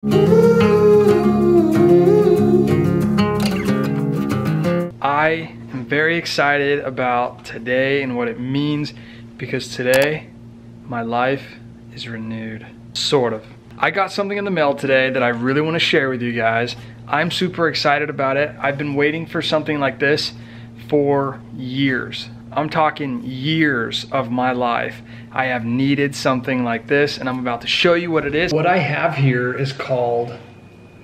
I am very excited about today and what it means, because today my life is renewed, sort of. I got something in the mail today that I really want to share with you guys. I'm super excited about it. I've been waiting for something like this for years. I'm talking years of my life. I have needed something like this, and I'm about to show you what it is. What I have here is called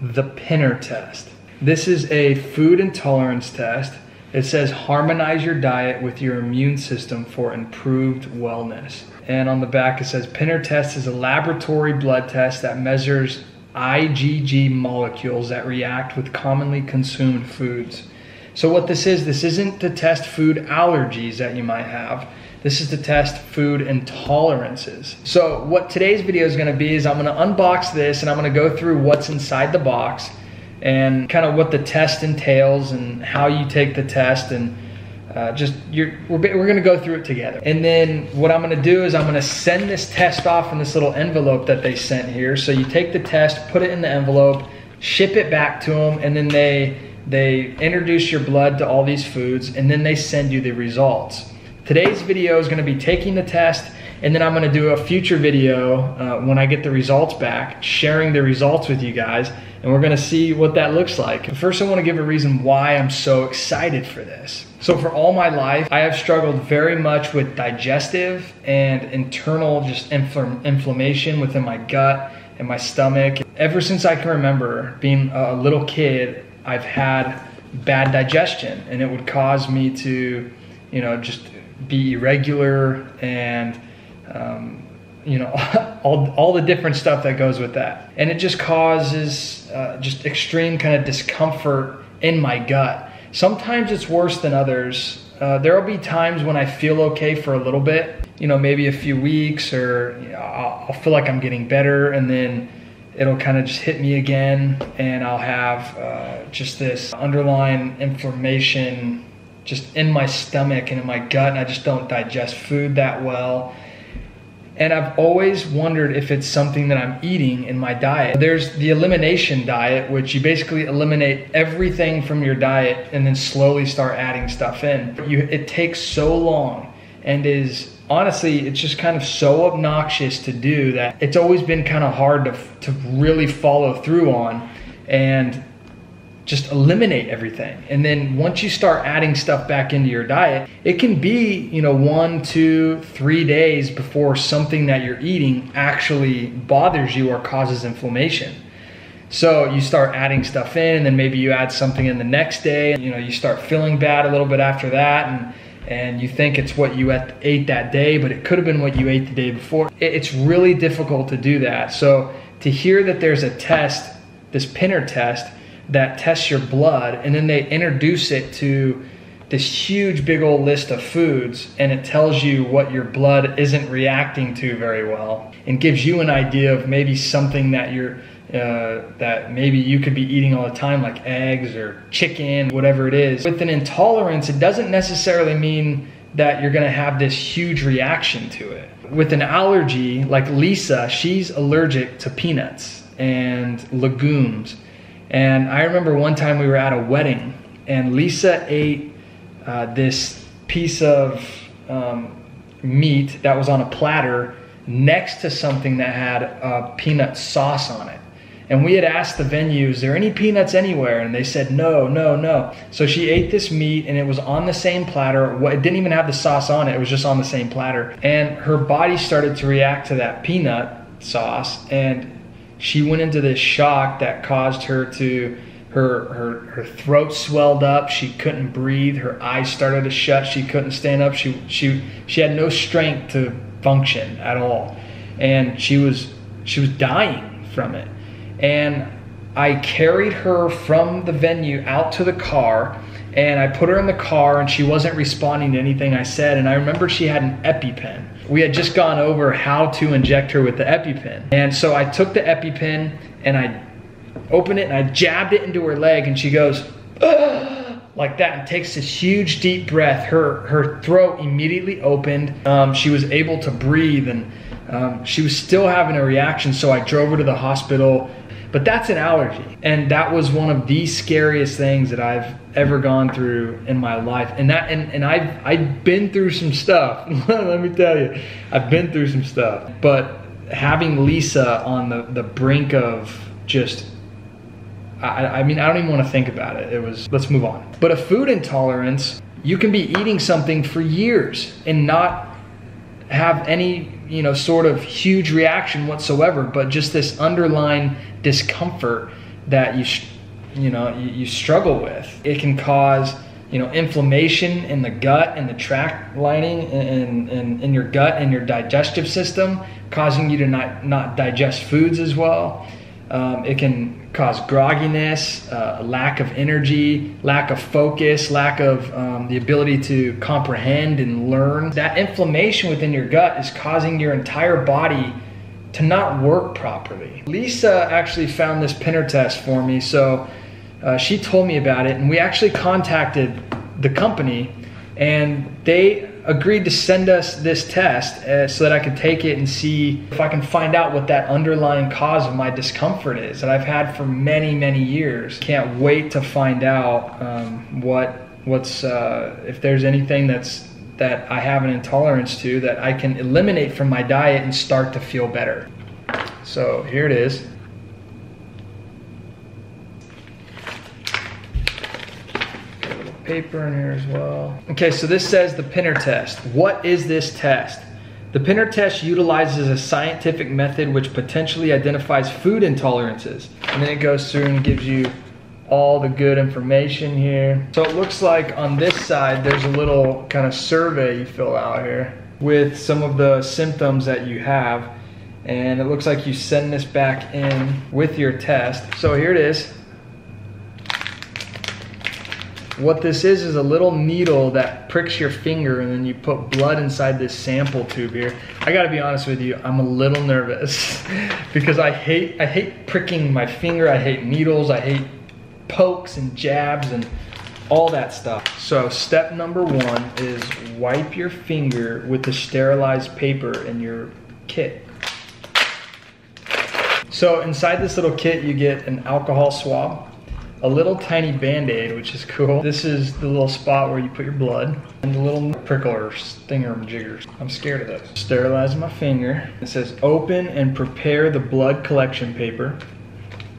the PinnerTest. This is a food intolerance test. It says harmonize your diet with your immune system for improved wellness. And on the back it says PinnerTest is a laboratory blood test that measures IgG molecules that react with commonly consumed foods. So what this isn't to test food allergies that you might have. This is to test food intolerances. So what today's video is gonna be is I'm gonna unbox this and I'm gonna go through what's inside the box and kind of what the test entails and how you take the test, and we're gonna go through it together. And then what I'm gonna do is I'm gonna send this test off in this little envelope that they sent here. So you take the test, put it in the envelope, ship it back to them, and then they introduce your blood to all these foods, and then they send you the results. Today's video is gonna be taking the test, and then I'm gonna do a future video when I get the results back, sharing the results with you guys, and we're gonna see what that looks like. But first I wanna give a reason why I'm so excited for this. So for all my life, I have struggled very much with digestive and internal just inflammation within my gut and my stomach. Ever since I can remember being a little kid, I've had bad digestion, and it would cause me to, you know, just be irregular and, you know, all the different stuff that goes with that. And it just causes just extreme kind of discomfort in my gut. Sometimes it's worse than others. There'll be times when I feel okay for a little bit, you know, maybe a few weeks, or you know, I'll feel like I'm getting better, and then it'll kind of just hit me again, and I'll have just this underlying inflammation just in my stomach and in my gut, and I just don't digest food that well. And I've always wondered if it's something that I'm eating in my diet. There's the elimination diet, which you basically eliminate everything from your diet and then slowly start adding stuff in. It takes so long, and honestly, it's just kind of so obnoxious to do that it's always been kind of hard to really follow through on and just eliminate everything. And then once you start adding stuff back into your diet, it can be, you know, 1, 2, 3 days before something that you're eating actually bothers you or causes inflammation. So you start adding stuff in, and then maybe you add something in the next day, and you know, you start feeling bad a little bit after that, and you think it's what you ate that day, but it could have been what you ate the day before. It's really difficult to do that. So to hear that there's a test, this PinnerTest, that tests your blood, and then they introduce it to this huge big old list of foods, and it tells you what your blood isn't reacting to very well, and gives you an idea of maybe something that that maybe you could be eating all the time, like eggs or chicken, whatever it is. With an intolerance, it doesn't necessarily mean that you're gonna have this huge reaction to it. With an allergy, like Lisa, she's allergic to peanuts and legumes. And I remember one time we were at a wedding, and Lisa ate this piece of meat that was on a platter next to something that had peanut sauce on it. And we had asked the venue, is there any peanuts anywhere? And they said, no, no, no. So she ate this meat, and it was on the same platter. It didn't even have the sauce on it. It was just on the same platter. And her body started to react to that peanut sauce, and she went into this shock that caused her to, her throat swelled up, she couldn't breathe, her eyes started to shut, she couldn't stand up, she had no strength to function at all. And she was dying from it. And I carried her from the venue out to the car, and I put her in the car, and she wasn't responding to anything I said. And I remember she had an EpiPen. We had just gone over how to inject her with the EpiPen. And so I took the EpiPen and I opened it and I jabbed it into her leg, and she goes, "Ugh," like that, and takes this huge deep breath. Her throat immediately opened. She was able to breathe, and she was still having a reaction. So I drove her to the hospital. But that's an allergy. And that was one of the scariest things that I've ever gone through in my life. And I've been through some stuff. Let me tell you, I've been through some stuff. But having Lisa on the brink of just, I mean, I don't even want to think about it. It was, let's move on. But a food intolerance, you can be eating something for years and not have any, you know, sort of huge reaction whatsoever, but just this underlying discomfort that you struggle with. It can cause, you know, inflammation in the gut and the tract lining in your gut and your digestive system, causing you to not digest foods as well. It can cause grogginess, lack of energy, lack of focus, lack of the ability to comprehend and learn. That inflammation within your gut is causing your entire body to not work properly. Lisa actually found this PinnerTest for me, so she told me about it, and we actually contacted the company, and they agreed to send us this test so that I could take it and see if I can find out what that underlying cause of my discomfort is that I've had for many, many years. Can't wait to find out if there's anything that I have an intolerance to that I can eliminate from my diet and start to feel better. So here it is. Paper in here as well. Okay, so this says the PinnerTest. What is this test? The PinnerTest utilizes a scientific method which potentially identifies food intolerances. And then it goes through and gives you all the good information here. So it looks like on this side, there's a little kind of survey you fill out here with some of the symptoms that you have. And it looks like you send this back in with your test. So here it is. What this is a little needle that pricks your finger, and then you put blood inside this sample tube here. I gotta be honest with you, I'm a little nervous because I hate pricking my finger, I hate needles, I hate pokes and jabs and all that stuff. So step number 1 is wipe your finger with the sterilized paper in your kit. So inside this little kit you get an alcohol swab, a little tiny band-aid, which is cool. This is the little spot where you put your blood, and the little prickler stinger-jiggers. I'm scared of those. Sterilizing my finger. It says open and prepare the blood collection paper.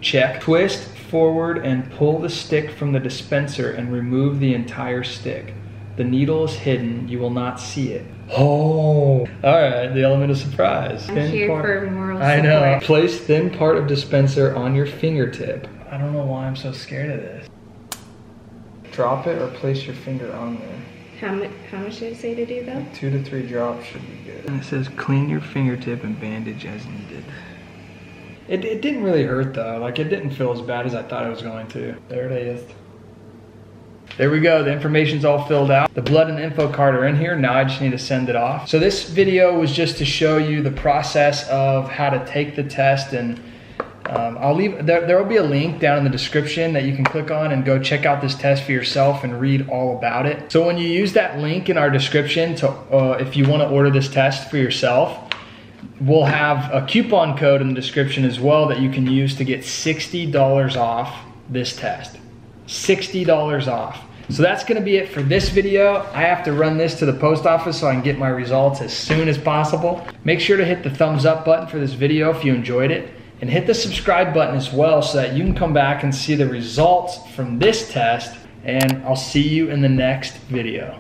Check. Twist forward and pull the stick from the dispenser and remove the entire stick. The needle is hidden. You will not see it. Oh, all right, the element of surprise. I'm here for moral support. I know. Place thin part of dispenser on your fingertip. I don't know why I'm so scared of this. Drop it or place your finger on there. How much did it say to do though? 2 to 3 drops should be good. And it says clean your fingertip and bandage as needed. It didn't really hurt though. Like, it didn't feel as bad as I thought it was going to. There it is. There we go, the information's all filled out. The blood and info card are in here. Now I just need to send it off. So this video was just to show you the process of how to take the test, and I'll leave, there will be a link down in the description that you can click on and go check out this test for yourself and read all about it. So when you use that link in our description to, if you want to order this test for yourself, we'll have a coupon code in the description as well that you can use to get $60 off this test. $60 off. So that's gonna be it for this video. I have to run this to the post office so I can get my results as soon as possible. Make sure to hit the thumbs up button for this video if you enjoyed it, and hit the subscribe button as well so that you can come back and see the results from this test, and I'll see you in the next video.